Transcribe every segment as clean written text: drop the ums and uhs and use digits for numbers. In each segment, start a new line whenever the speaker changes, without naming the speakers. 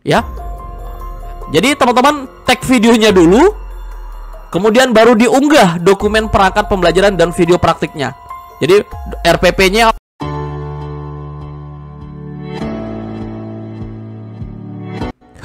ya. Jadi teman-teman tag videonya dulu, kemudian baru diunggah dokumen perangkat pembelajaran dan video praktiknya. Jadi RPP-nya.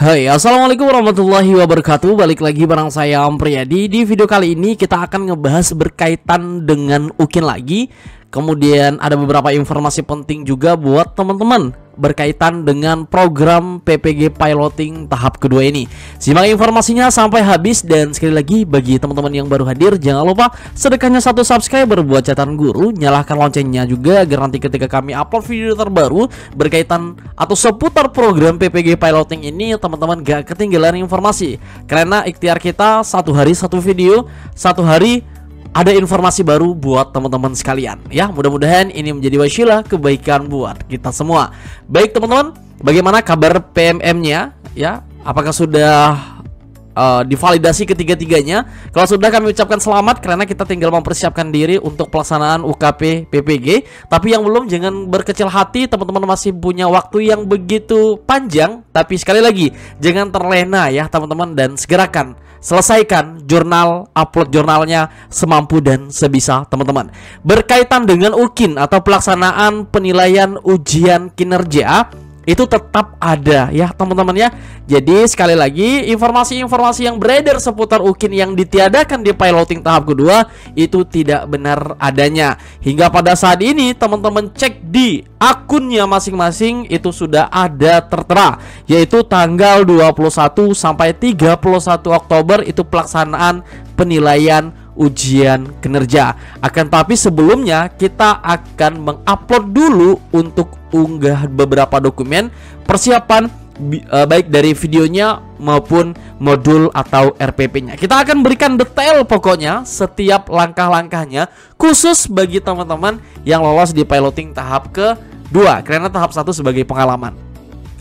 Hai, assalamualaikum warahmatullahi wabarakatuh. Balik lagi bareng saya Priyadi. Di video kali ini kita akan ngebahas berkaitan dengan UKIN lagi. Kemudian ada beberapa informasi penting juga buat teman-teman berkaitan dengan program PPG Piloting tahap kedua ini. Simak informasinya sampai habis. Dan sekali lagi bagi teman-teman yang baru hadir, jangan lupa sedekahnya 1 subscriber buat catatan guru, nyalakan loncengnya juga agar nanti ketika kami upload video terbaru berkaitan atau seputar program PPG Piloting ini, teman-teman gak ketinggalan informasi. Karena ikhtiar kita 1 hari 1 video, 1 hari ada informasi baru buat teman-teman sekalian ya. Mudah-mudahan ini menjadi wasilah kebaikan buat kita semua. Baik teman-teman, bagaimana kabar PMM-nya ya? Apakah sudah divalidasi ketiga-tiganya? Kalau sudah, kami ucapkan selamat karena kita tinggal mempersiapkan diri untuk pelaksanaan UKP PPG. Tapi yang belum, jangan berkecil hati, teman-teman masih punya waktu yang begitu panjang. Tapi sekali lagi, jangan terlena ya teman-teman, dan segerakan selesaikan upload jurnalnya semampu dan sebisa teman-teman. Berkaitan dengan UKIN atau pelaksanaan penilaian ujian kinerja, itu tetap ada ya teman-teman ya. Jadi sekali lagi, informasi-informasi yang beredar seputar UKIN yang ditiadakan di piloting tahap kedua itu tidak benar adanya. Hingga pada saat ini teman-teman cek di akunnya masing-masing, itu sudah ada tertera, yaitu tanggal 21 sampai 31 Oktober itu pelaksanaan penilaian ujian kinerja. Akan tapi sebelumnya kita akan mengupload dulu untuk unggah beberapa dokumen persiapan, baik dari videonya maupun modul atau RPP-nya. Kita akan berikan detail pokoknya setiap langkah-langkahnya, khusus bagi teman-teman yang lolos di piloting tahap kedua, karena tahap 1 sebagai pengalaman.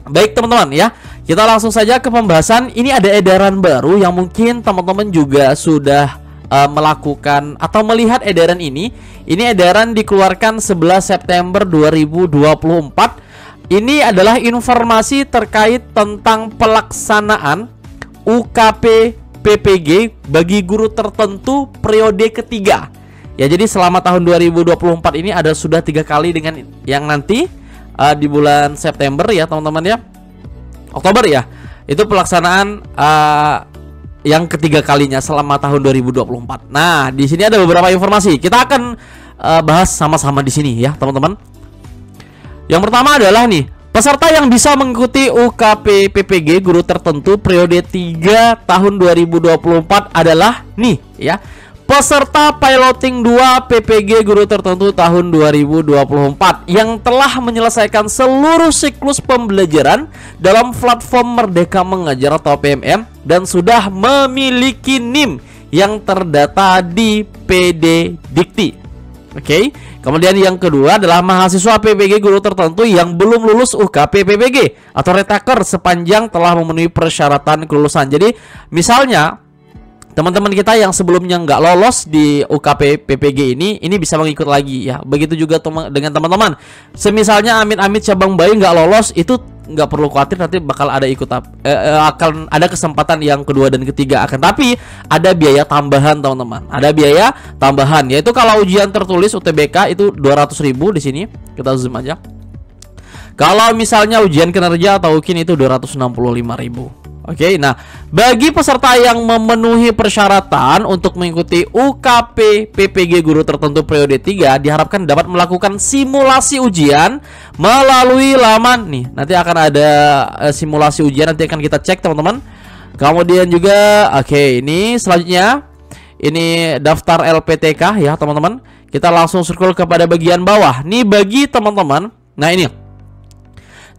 Baik teman-teman ya, kita langsung saja ke pembahasan. Ini ada edaran baru yang mungkin teman-teman juga sudah melakukan atau melihat edaran ini. Ini edaran dikeluarkan 11 September 2024. Ini adalah informasi terkait tentang pelaksanaan UKP PPG bagi guru tertentu periode ketiga. Ya, jadi selama tahun 2024 ini ada sudah 3 kali, dengan yang nanti di bulan September ya teman-teman ya, Oktober ya, itu pelaksanaan yang ketiga kalinya selama tahun 2024. Nah, di sini ada beberapa informasi. Kita akan bahas sama-sama di sini ya, teman-teman. Yang pertama adalah nih, peserta yang bisa mengikuti UKP PPG guru tertentu periode 3 tahun 2024 adalah nih ya, peserta piloting 2 PPG guru tertentu tahun 2024 yang telah menyelesaikan seluruh siklus pembelajaran dalam platform Merdeka Mengajar atau PMM dan sudah memiliki NIM yang terdata di PD Dikti. Oke. Kemudian yang kedua adalah mahasiswa PPG guru tertentu yang belum lulus UKP PPG atau retaker sepanjang telah memenuhi persyaratan kelulusan. Jadi misalnya teman-teman kita yang sebelumnya nggak lolos di UKP PPG ini bisa mengikut lagi ya. Begitu juga dengan teman-teman. Semisalnya amit-amit cabang bayi nggak lolos, itu nggak perlu khawatir, nanti bakal ada akan ada kesempatan yang kedua dan ketiga. Akan tapi ada biaya tambahan teman-teman. Ada biaya tambahan, yaitu kalau ujian tertulis UTBK itu 200.000 di sini. Kita zoom aja. Kalau misalnya ujian kinerja atau UKIN itu 265.000. Oke, nah bagi peserta yang memenuhi persyaratan untuk mengikuti UKP PPG guru tertentu periode 3 diharapkan dapat melakukan simulasi ujian melalui laman nih. Nanti akan ada simulasi ujian, nanti akan kita cek teman-teman. Kemudian juga ini selanjutnya ini daftar LPTK ya teman-teman. Kita langsung scroll kepada bagian bawah. Nih bagi teman-teman. Nah ini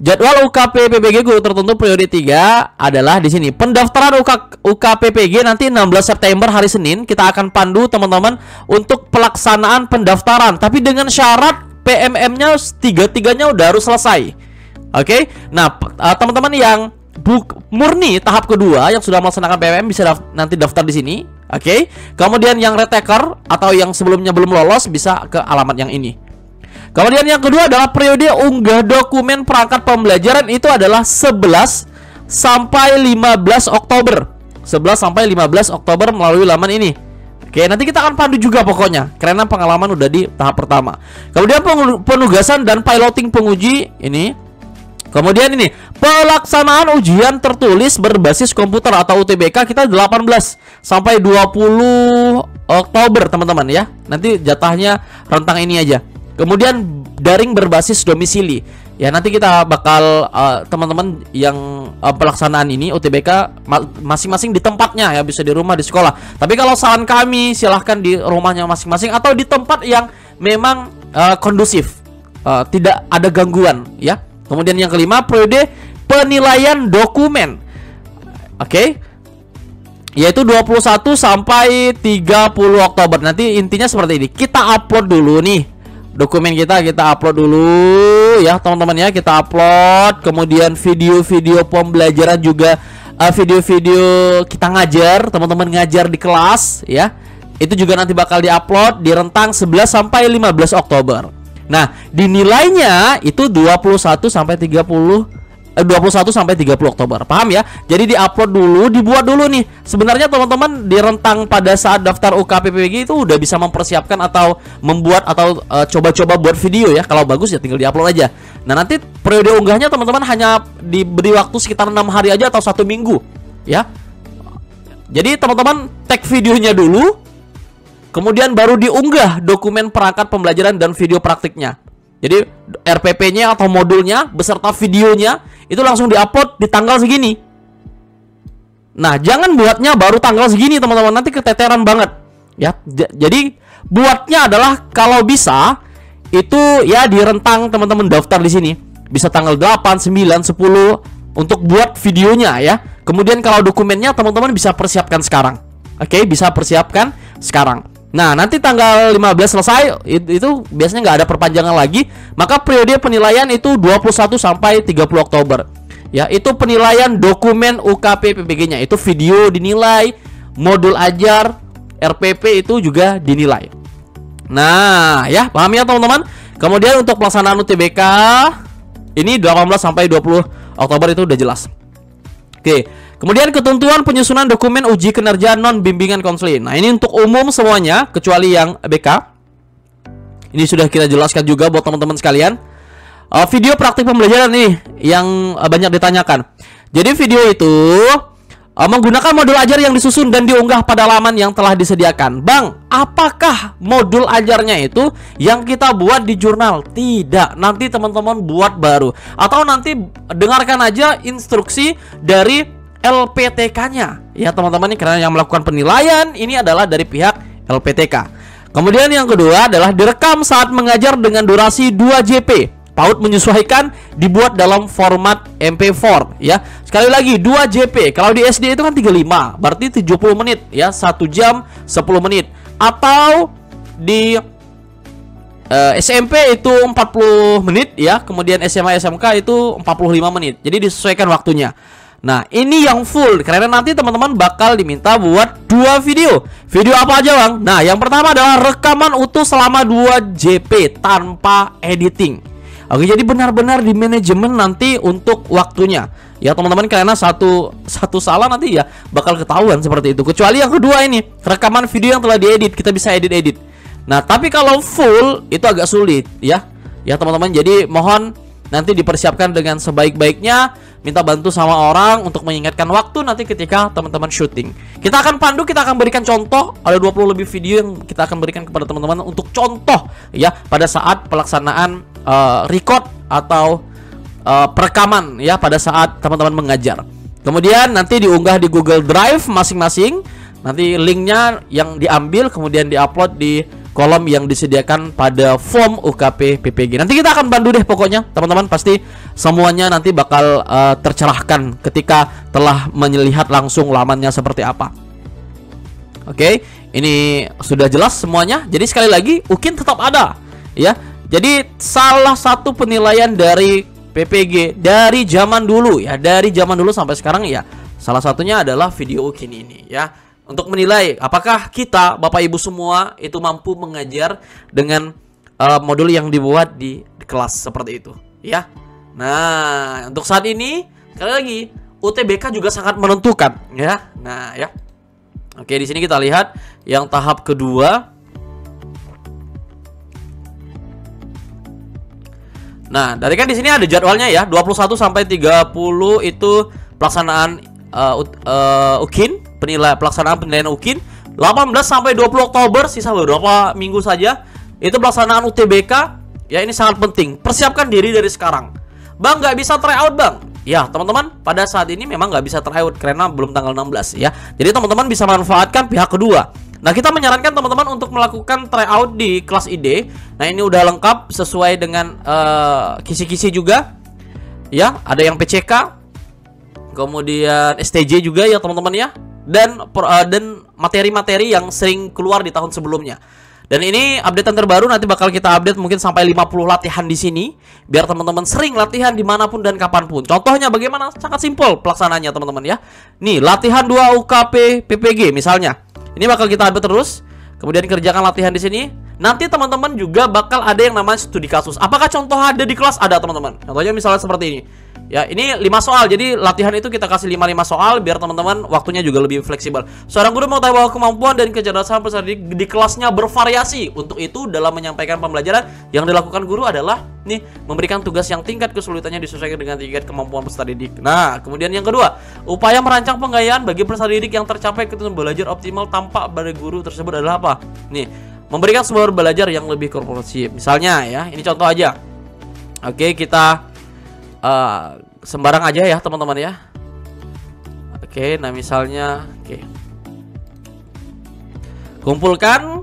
jadwal UKP PPG guru tertentu periode 3 adalah di sini. Pendaftaran UKP PPG nanti 16 September hari Senin. Kita akan pandu teman-teman untuk pelaksanaan pendaftaran. Tapi dengan syarat PMM-nya tiga-tiganya udah harus selesai. Oke. Nah, teman-teman yang murni tahap kedua yang sudah melaksanakan PMM bisa nanti daftar di sini. Oke. Kemudian yang retaker atau yang sebelumnya belum lolos bisa ke alamat yang ini. Kemudian yang kedua adalah periode unggah dokumen perangkat pembelajaran, itu adalah 11 sampai 15 Oktober. 11 sampai 15 Oktober melalui laman ini. Oke, nanti kita akan pandu juga pokoknya, karena pengalaman udah di tahap pertama. Kemudian penugasan dan piloting penguji ini. Kemudian ini pelaksanaan ujian tertulis berbasis komputer atau UTBK kita 18 sampai 20 Oktober teman-teman ya. Nanti jatahnya rentang ini aja. Kemudian daring berbasis domisili. Ya nanti kita bakal teman-teman yang pelaksanaan ini UTBK masing-masing di tempatnya ya, bisa di rumah, di sekolah. Tapi kalau saran kami silahkan di rumahnya masing-masing atau di tempat yang memang kondusif, tidak ada gangguan ya. Kemudian yang kelima, periode penilaian dokumen. Oke. Yaitu 21 sampai 30 Oktober. Nanti intinya seperti ini. Kita upload dulu nih dokumen kita upload dulu ya teman-teman ya. Kita upload. Kemudian video-video pembelajaran juga, video-video kita ngajar, teman-teman ngajar di kelas ya. Itu juga nanti bakal diupload di rentang 11 sampai 15 Oktober. Nah, dinilainya itu 21 sampai 30 Oktober. Paham ya? Jadi diupload dulu, dibuat dulu nih. Sebenarnya teman-teman di rentang pada saat daftar UKPPG itu udah bisa mempersiapkan atau membuat atau coba-coba buat video ya. Kalau bagus ya tinggal diupload aja. Nah, nanti periode unggahnya teman-teman hanya diberi waktu sekitar 6 hari aja atau 1 minggu ya. Jadi teman-teman tag videonya dulu, kemudian baru diunggah dokumen perangkat pembelajaran dan video praktiknya. Jadi RPP-nya atau modulnya beserta videonya itu langsung diupload di tanggal segini. Nah, jangan buatnya baru tanggal segini teman-teman, nanti keteteran banget ya. Jadi buatnya adalah kalau bisa itu ya di rentang teman-teman daftar di sini. Bisa tanggal 8, 9, 10 untuk buat videonya ya. Kemudian kalau dokumennya teman-teman bisa persiapkan sekarang. Oke, bisa persiapkan sekarang. Nah, nanti tanggal 15 selesai, itu biasanya nggak ada perpanjangan lagi. Maka periode penilaian itu 21 sampai 30 Oktober. Ya, itu penilaian dokumen UKPPG-nya. Itu video dinilai, modul ajar, RPP itu juga dinilai. Nah, ya, paham ya teman-teman? Kemudian untuk pelaksanaan UTBK ini 18 sampai 20 Oktober itu udah jelas. Oke. Kemudian ketentuan penyusunan dokumen uji kinerja non bimbingan konseling. Nah, ini untuk umum semuanya kecuali yang BK. Ini sudah kita jelaskan juga buat teman-teman sekalian. Video praktik pembelajaran nih yang banyak ditanyakan. Jadi video itu menggunakan modul ajar yang disusun dan diunggah pada laman yang telah disediakan. Bang, apakah modul ajarnya itu yang kita buat di jurnal? Tidak, nanti teman-teman buat baru. Atau nanti dengarkan aja instruksi dari LPTK-nya ya teman-teman, karena yang melakukan penilaian ini adalah dari pihak LPTK. Kemudian yang kedua adalah direkam saat mengajar dengan durasi 2 JP. PAUD menyesuaikan dibuat dalam format MP4 ya. Sekali lagi 2 JP. Kalau di SD itu kan 35, berarti 70 menit ya, 1 jam 10 menit. Atau di SMP itu 40 menit ya. Kemudian SMA SMK itu 45 menit. Jadi disesuaikan waktunya. Nah, ini yang full karena nanti teman-teman bakal diminta buat 2 video. Video apa aja, Bang? Nah, yang pertama adalah rekaman utuh selama 2 JP tanpa editing. Oke, jadi benar-benar di manajemen nanti untuk waktunya. Ya, teman-teman, karena satu salah nanti ya bakal ketahuan seperti itu. Kecuali yang kedua ini, rekaman video yang telah diedit, kita bisa edit-edit. Nah, tapi kalau full itu agak sulit ya. Ya, teman-teman, jadi mohon nanti dipersiapkan dengan sebaik-baiknya. Minta bantu sama orang untuk mengingatkan waktu nanti ketika teman-teman syuting. Kita akan pandu, kita akan berikan contoh. Ada 20 lebih video yang kita akan berikan kepada teman-teman untuk contoh ya pada saat pelaksanaan record atau perekaman ya pada saat teman-teman mengajar. Kemudian nanti diunggah di Google Drive masing-masing. Nanti linknya yang diambil kemudian diupload di kolom yang disediakan pada form UKP PPG. Nanti kita akan bantu deh pokoknya teman-teman, pasti semuanya nanti bakal tercerahkan ketika telah melihat langsung lamannya seperti apa. Oke, ini sudah jelas semuanya. Jadi sekali lagi UKIN tetap ada ya. Jadi salah satu penilaian dari PPG dari zaman dulu ya, dari zaman dulu sampai sekarang ya, salah satunya adalah video UKIN ini ya. Untuk menilai apakah kita Bapak Ibu semua itu mampu mengajar dengan modul yang dibuat di kelas seperti itu ya. Nah, untuk saat ini sekali lagi UTBK juga sangat menentukan ya. Nah, ya. Oke, di sini kita lihat yang tahap kedua. Nah, dari kan di sini ada jadwalnya ya, 21 sampai 30 itu pelaksanaan UKIN, pelaksanaan penilaian UKIN. 18 sampai 20 Oktober, sisa beberapa minggu saja, itu pelaksanaan UTBK. Ya, ini sangat penting. Persiapkan diri dari sekarang. Bang, nggak bisa tryout, Bang. Ya, teman-teman, pada saat ini memang nggak bisa tryout karena belum tanggal 16 ya. Jadi teman-teman bisa manfaatkan pihak kedua. Nah, kita menyarankan teman-teman untuk melakukan tryout di kelas ID. Nah, ini udah lengkap sesuai dengan kisi-kisi juga. Ya, ada yang PCK, kemudian STJ juga ya teman-teman ya. Dan materi-materi yang sering keluar di tahun sebelumnya. Dan ini updatean terbaru, nanti bakal kita update mungkin sampai 50 latihan di sini, biar teman-teman sering latihan dimanapun dan kapanpun. Contohnya bagaimana? Sangat simpel pelaksananya teman-teman ya. Nih, latihan 2 UKP PPG misalnya. Ini bakal kita update terus. Kemudian kerjakan latihan di sini. Nanti teman-teman juga bakal ada yang namanya studi kasus. Apakah contoh ada di kelas? Ada teman-teman. Contohnya misalnya seperti ini. Ya, ini 5 soal. Jadi latihan itu kita kasih 5 soal biar teman-teman waktunya juga lebih fleksibel. Seorang guru mengetahui bahwa kemampuan dan kecerdasan peserta didik di kelasnya bervariasi. Untuk itu dalam menyampaikan pembelajaran yang dilakukan guru adalah nih, memberikan tugas yang tingkat kesulitannya disesuaikan dengan tingkat kemampuan peserta didik. Nah, kemudian yang kedua, upaya merancang penggayaan bagi peserta didik yang tercapai ketentuan belajar optimal tampak pada guru tersebut adalah apa? Nih, memberikan sumber belajar yang lebih komprehensif. Misalnya ya, ini contoh aja. Oke, kita sembarang aja ya teman-teman ya. Oke, nah misalnya kumpulkan.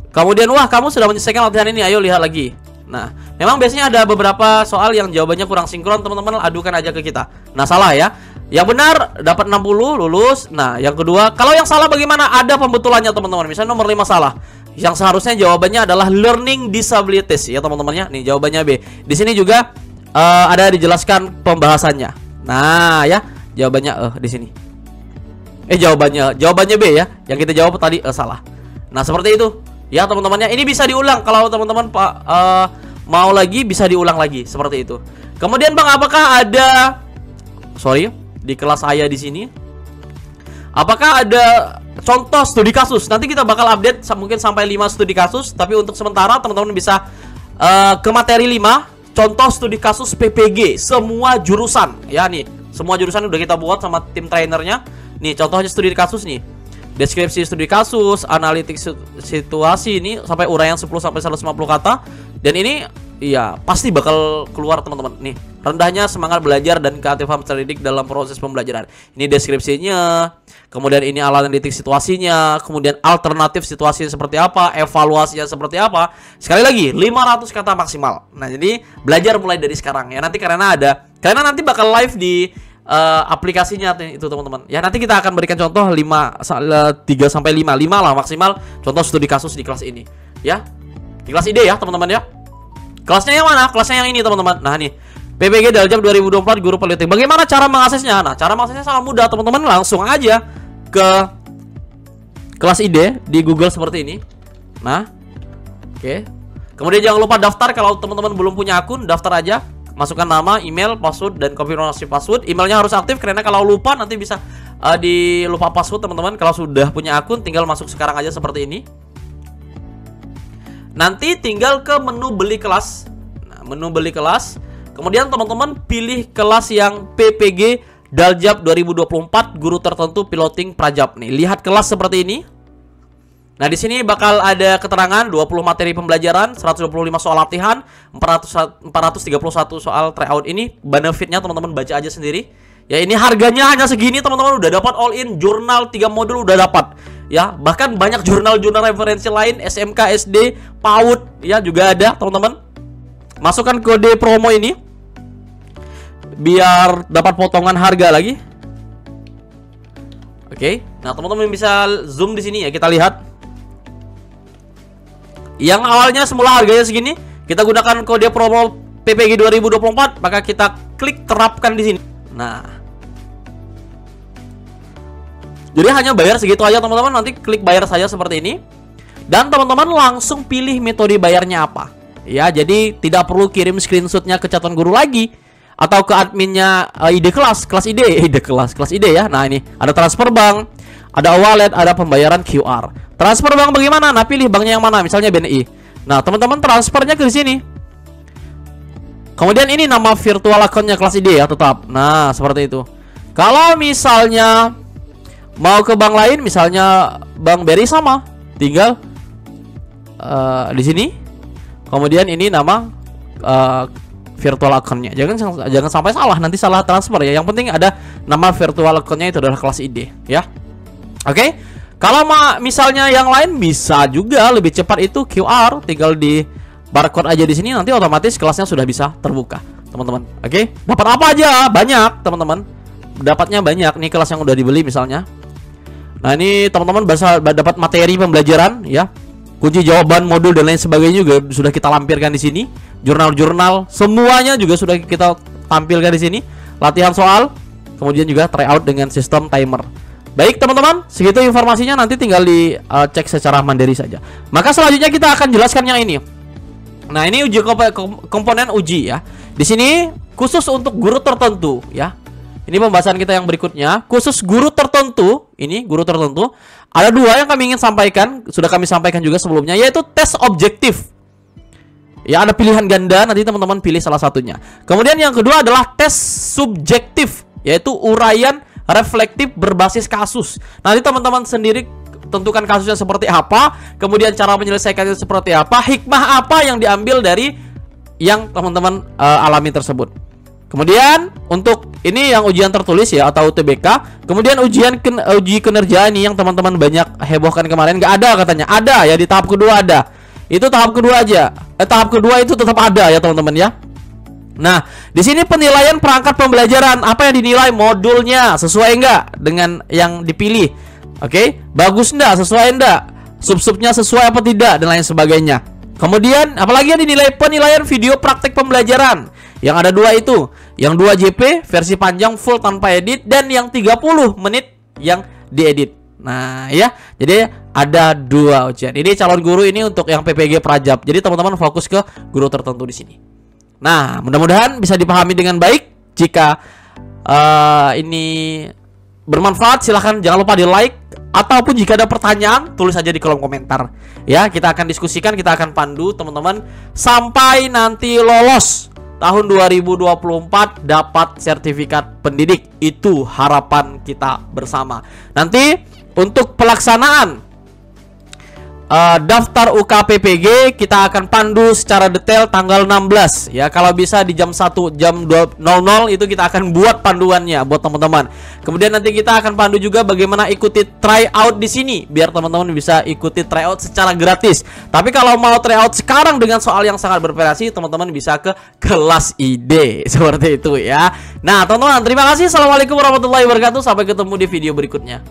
Kemudian wah, kamu sudah menyelesaikan latihan ini, ayo lihat lagi. Nah, memang biasanya ada beberapa soal yang jawabannya kurang sinkron, teman-teman adukan aja ke kita. Nah, salah ya. Yang benar dapat 60, lulus. Nah, yang kedua, kalau yang salah bagaimana? Ada pembetulannya teman-teman. Misalnya nomor 5 salah. Yang seharusnya jawabannya adalah learning disabilities ya teman-temannya. Nih jawabannya B. Di sini juga ada dijelaskan pembahasannya. Nah, ya, jawabannya di sini. Jawabannya B ya. Yang kita jawab tadi salah. Nah, seperti itu. Ya, teman-temannya. Ini bisa diulang kalau teman-teman mau lagi bisa diulang lagi seperti itu. Kemudian Bang, apakah ada di kelas saya di sini apakah ada contoh studi kasus? Nanti kita bakal update mungkin sampai 5 studi kasus, tapi untuk sementara teman-teman bisa ke materi 5 contoh studi kasus PPG semua jurusan. Ya nih, semua jurusan udah kita buat sama tim trainernya. Nih, contohnya studi kasus nih. Deskripsi studi kasus, analitik situasi ini sampai uraian 10 sampai 150 kata. Dan ini iya, pasti bakal keluar teman-teman. Nih, rendahnya semangat belajar dan keaktifan peserta didik dalam proses pembelajaran. Ini deskripsinya, kemudian ini analitik situasinya, kemudian alternatif situasinya seperti apa, evaluasinya seperti apa. Sekali lagi, 500 kata maksimal. Nah, jadi belajar mulai dari sekarang ya. Nanti karena nanti bakal live di aplikasinya itu teman-teman. Ya, nanti kita akan berikan contoh 3 sampai 5 lah maksimal contoh studi kasus di kelas ini. Ya. Di kelas ID ya, teman-teman ya. Kelasnya yang mana? Kelasnya yang ini teman-teman. Nah nih, PPG Daljab 2024 guru politik. Bagaimana cara mengaksesnya? Nah, cara mengaksesnya sangat mudah teman-teman. Langsung aja ke kelas ID di Google seperti ini. Nah, oke. Kemudian jangan lupa daftar. Kalau teman-teman belum punya akun, daftar aja. Masukkan nama, email, password, dan konfirmasi password. Emailnya harus aktif karena kalau lupa nanti bisa dilupa password teman-teman. Kalau sudah punya akun, tinggal masuk sekarang aja seperti ini. Nanti tinggal ke menu beli kelas. Nah, menu beli kelas. Kemudian teman-teman pilih kelas yang PPG Daljab 2024 guru tertentu piloting Prajab nih. Lihat kelas seperti ini. Nah, di sini bakal ada keterangan 20 materi pembelajaran, 125 soal latihan, 431 soal tryout. Ini benefitnya teman-teman baca aja sendiri. Ya, ini harganya hanya segini teman-teman, udah dapat all in jurnal 3 modul udah dapat. Ya, bahkan banyak jurnal-jurnal referensi lain, SMK, SD, PAUD ya juga ada, teman-teman. Masukkan kode promo ini biar dapat potongan harga lagi. Oke. Nah, teman-teman bisa zoom di sini ya, kita lihat. Yang awalnya semula harganya segini, kita gunakan kode promo PPG 2024, maka kita klik terapkan di sini. Nah, jadi hanya bayar segitu aja teman-teman. Nanti klik bayar saja seperti ini. Dan teman-teman langsung pilih metode bayarnya apa. Ya, jadi tidak perlu kirim screenshotnya ke catatan guru lagi. atau ke adminnya ID kelas kelas ID ya. Nah, ini ada transfer bank, ada wallet, ada pembayaran QR. Transfer bank bagaimana? Nah, pilih banknya yang mana, misalnya BNI. Nah, teman-teman transfernya ke sini. Kemudian ini nama virtual accountnya kelas ID ya, tetap. Nah, seperti itu. Kalau misalnya mau ke bank lain, misalnya Bank BRI, sama, tinggal di sini. Kemudian ini nama virtual accountnya. Jangan sampai salah, nanti salah transfer ya. Yang penting ada nama virtual accountnya, itu adalah kelas ID ya. Oke. Kalau misalnya yang lain bisa juga lebih cepat, itu QR, tinggal di barcode aja di sini, nanti otomatis kelasnya sudah bisa terbuka, teman-teman. Oke. Dapat apa aja? Banyak, teman-teman. Dapatnya banyak. Nih kelas yang udah dibeli misalnya. Nah, ini teman-teman bisa dapat materi pembelajaran ya. Kunci jawaban, modul dan lain sebagainya juga sudah kita lampirkan di sini. Jurnal-jurnal semuanya juga sudah kita tampilkan di sini. Latihan soal, kemudian juga tryout dengan sistem timer. Baik, teman-teman, segitu informasinya, nanti tinggal dicek secara mandiri saja. Maka selanjutnya kita akan jelaskan yang ini. Nah, ini uji komponen uji ya. Di sini khusus untuk guru tertentu ya. Ini pembahasan kita yang berikutnya, khusus guru tertentu. Ini guru tertentu. Ada dua yang kami ingin sampaikan, sudah kami sampaikan juga sebelumnya, yaitu tes objektif. Ya, ada pilihan ganda, nanti teman-teman pilih salah satunya. Kemudian yang kedua adalah tes subjektif, yaitu uraian reflektif berbasis kasus. Nanti teman-teman sendiri tentukan kasusnya seperti apa, kemudian cara menyelesaikannya seperti apa, hikmah apa yang diambil dari yang teman-teman alami tersebut. Kemudian untuk ini yang ujian tertulis ya, atau UTBK. Kemudian uji kinerja ini yang teman-teman banyak hebohkan kemarin, nggak ada katanya. Ada ya, di tahap kedua ada. Itu tahap kedua aja. Tahap kedua itu tetap ada ya, teman-teman ya. Nah, di sini penilaian perangkat pembelajaran, apa yang dinilai, modulnya sesuai enggak dengan yang dipilih. Oke, bagus enggak, sesuai enggak, sub-subnya sesuai apa tidak, dan lain sebagainya. Kemudian apalagi yang dinilai, penilaian video praktek pembelajaran. Yang ada dua itu, yang 2 JP versi panjang full tanpa edit, dan yang 30 menit yang diedit. Nah ya, jadi ada dua ujian. Ini calon guru ini untuk yang PPG Prajab. Jadi teman-teman fokus ke guru tertentu di sini. Nah, mudah-mudahan bisa dipahami dengan baik. Jika ini bermanfaat, silahkan jangan lupa di like. Ataupun jika ada pertanyaan, tulis aja di kolom komentar. Ya, kita akan diskusikan, kita akan pandu teman-teman sampai nanti lolos tahun 2024 dapat sertifikat pendidik. Itu harapan kita bersama. Nanti untuk pelaksanaan daftar UKPPG kita akan pandu secara detail tanggal 16 ya. Kalau bisa di jam 1, jam 00 itu kita akan buat panduannya buat teman-teman. Kemudian nanti kita akan pandu juga bagaimana ikuti tryout di sini biar teman-teman bisa ikuti tryout secara gratis. Tapi kalau mau tryout sekarang dengan soal yang sangat bervariasi, teman-teman bisa ke kelas ID seperti itu ya. Nah, teman-teman, terima kasih. Assalamualaikum warahmatullahi wabarakatuh. Sampai ketemu di video berikutnya.